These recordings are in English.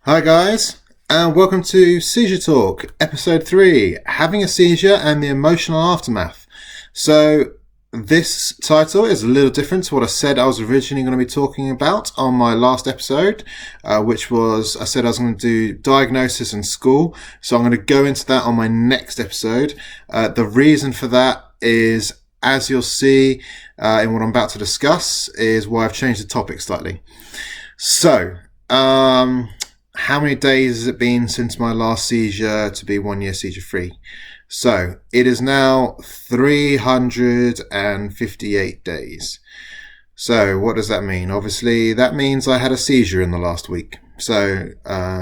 Hi guys, and welcome to Seizure Talk, Episode 3, Having a Seizure and the Emotional Aftermath. So, this title is a little different to what I said I was originally going to be talking about on my last episode, which was, I said I was going to do diagnosis and school, so I'm going to go into that on my next episode. The reason for that is, as you'll see in what I'm about to discuss, is why I've changed the topic slightly. So, how many days has it been since my last seizure to be 1 year seizure free? So it is now 358 days. So what does that mean? Obviously that means I had a seizure in the last week. So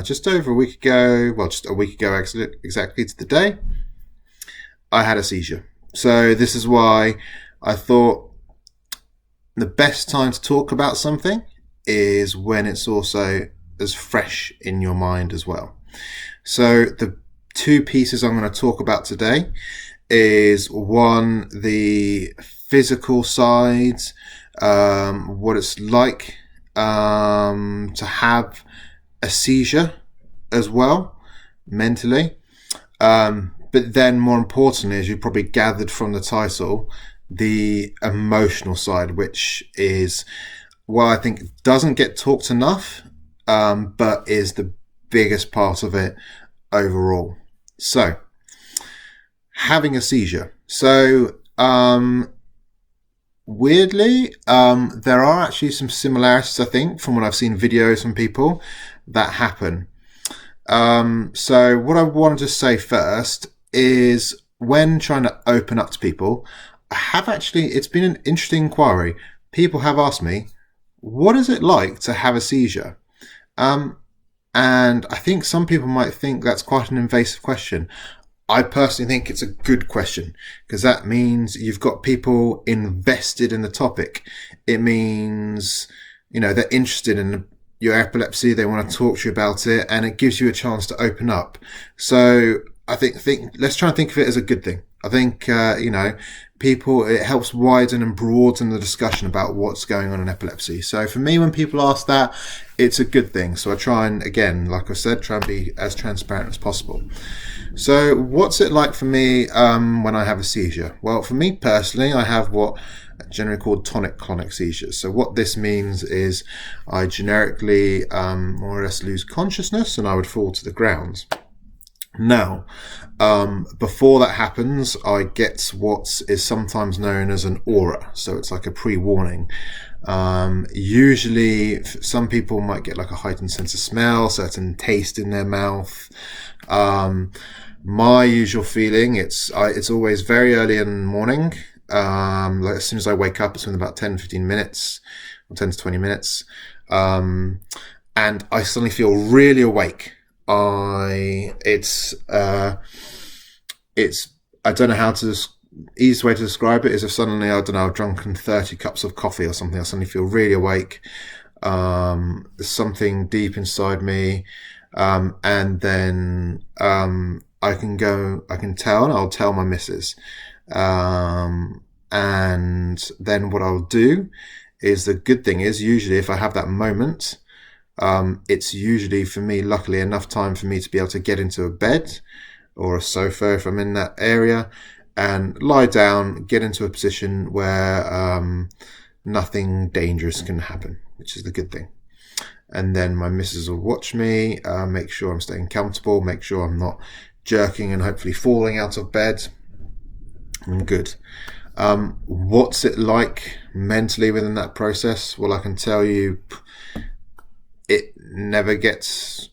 just over a week ago, just a week ago exactly to the day, I had a seizure. So this is why I thought the best time to talk about something is when it's also as fresh in your mind as well. So the two pieces I'm going to talk about today is one, the physical side, what it's like to have a seizure as well, mentally. But then more importantly, as you probably gathered from the title, the emotional side, which is, well, I think doesn't get talked enough, but is the biggest part of it overall. So, having a seizure. So, weirdly, there are actually some similarities, I think, from when I've seen videos from people that happen. So what I wanted to say first is when trying to open up to people, it's been an interesting inquiry. People have asked me, what is it like to have a seizure? And I think some people might think that's quite an invasive question. I personally think it's a good question because that means you've got people invested in the topic. It means, they're interested in your epilepsy. They want to talk to you about it, and it gives you a chance to open up. So I think let's try and think of it as a good thing. I think, it helps widen and broaden the discussion about what's going on in epilepsy. So for me, when people ask that, it's a good thing. So I try and, again, like I said, try and be as transparent as possible. So what's it like for me when I have a seizure? Well, for me personally, I have what are generally called tonic-clonic seizures. So what this means is I generically more or less lose consciousness and I would fall to the ground. Now, before that happens, I get what is sometimes known as an aura. So it's like a pre-warning. Usually some people might get like a heightened sense of smell, certain taste in their mouth. My usual feeling, it's always very early in the morning. Like as soon as I wake up, it's within about 10-15 minutes or 10 to 20 minutes. And I suddenly feel really awake. I don't know how to, easiest way to describe it is if suddenly, I don't know, I've drunken 30 cups of coffee or something, I suddenly feel really awake. There's something deep inside me. And then, I can tell, and I'll tell my missus. And then what I'll do is, the good thing is usually if I have that moment, it's usually for me, luckily enough time for me to be able to get into a bed or a sofa if I'm in that area and lie down, get into a position where nothing dangerous can happen, which is the good thing. And then my missus will watch me, make sure I'm staying comfortable, make sure I'm not jerking and hopefully falling out of bed. I'm good. What's it like mentally within that process? Well, I can tell you, it never gets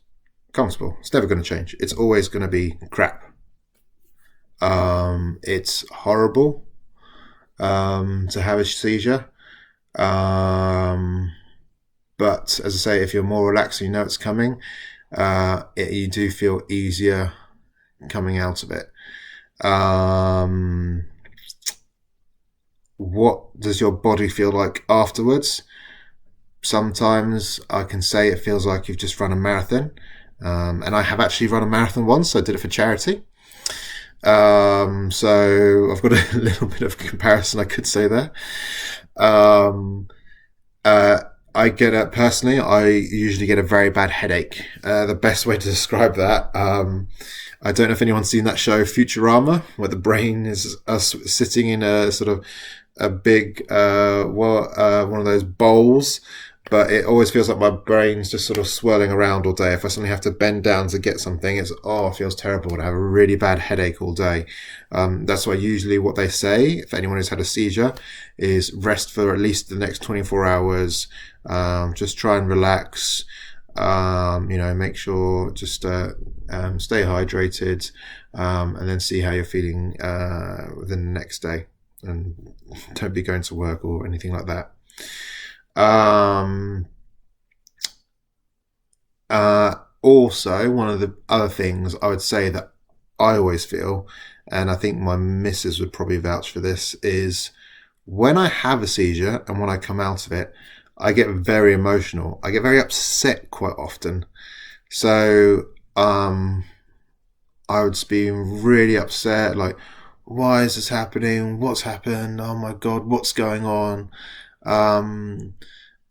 comfortable. It's never going to change. It's always going to be crap. It's horrible to have a seizure. But as I say, if you're more relaxed and you know it's coming, you do feel easier coming out of it. What does your body feel like afterwards? Sometimes I can say it feels like you've just run a marathon. And I have actually run a marathon once. So I did it for charity. So I've got a little bit of comparison I could say there. personally, I usually get a very bad headache. The best way to describe that, I don't know if anyone's seen that show Futurama, where the brain is us sitting in a sort of a big, one of those bowls, but it always feels like my brain's just sort of swirling around all day. If I suddenly have to bend down to get something, it feels terrible. I have a really bad headache all day. That's why usually what they say, if anyone has had a seizure, is rest for at least the next 24 hours. Just try and relax. Make sure just stay hydrated, and then see how you're feeling within the next day, and don't be going to work or anything like that. Also, one of the other things I would say that I always feel, and I think my missus would probably vouch for this, is when I have a seizure and when I come out of it, I get very emotional. I get very upset quite often. So, I would be really upset, like, why is this happening? What's happened? Oh my God, what's going on?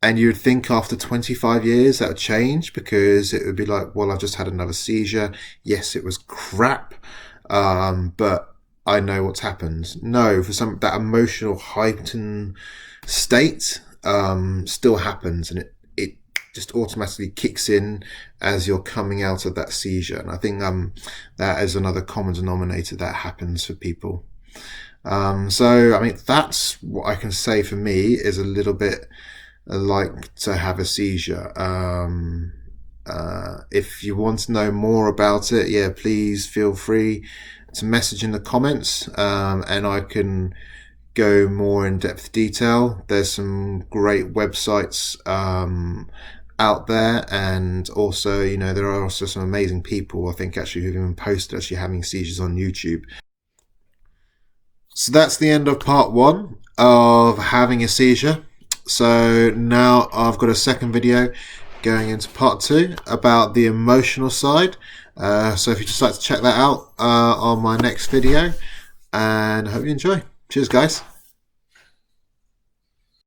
And you'd think after 25 years that would change, because it would be like, well, I just had another seizure. Yes, it was crap, but I know what's happened. No, for that emotional heightened state still happens, and it just automatically kicks in as you're coming out of that seizure. And I think that is another common denominator that happens for people. So, I mean, that's what I can say for me is a little bit like to have a seizure. If you want to know more about it, yeah, please feel free to message in the comments, and I can go more in depth detail. There's some great websites out there, and also, there are also some amazing people, I think, actually who've even posted actually having seizures on YouTube. So that's the end of part 1 of having a seizure. So now I've got a second video going into part 2 about the emotional side. So if you'd just like to check that out on my next video, and I hope you enjoy. Cheers, guys.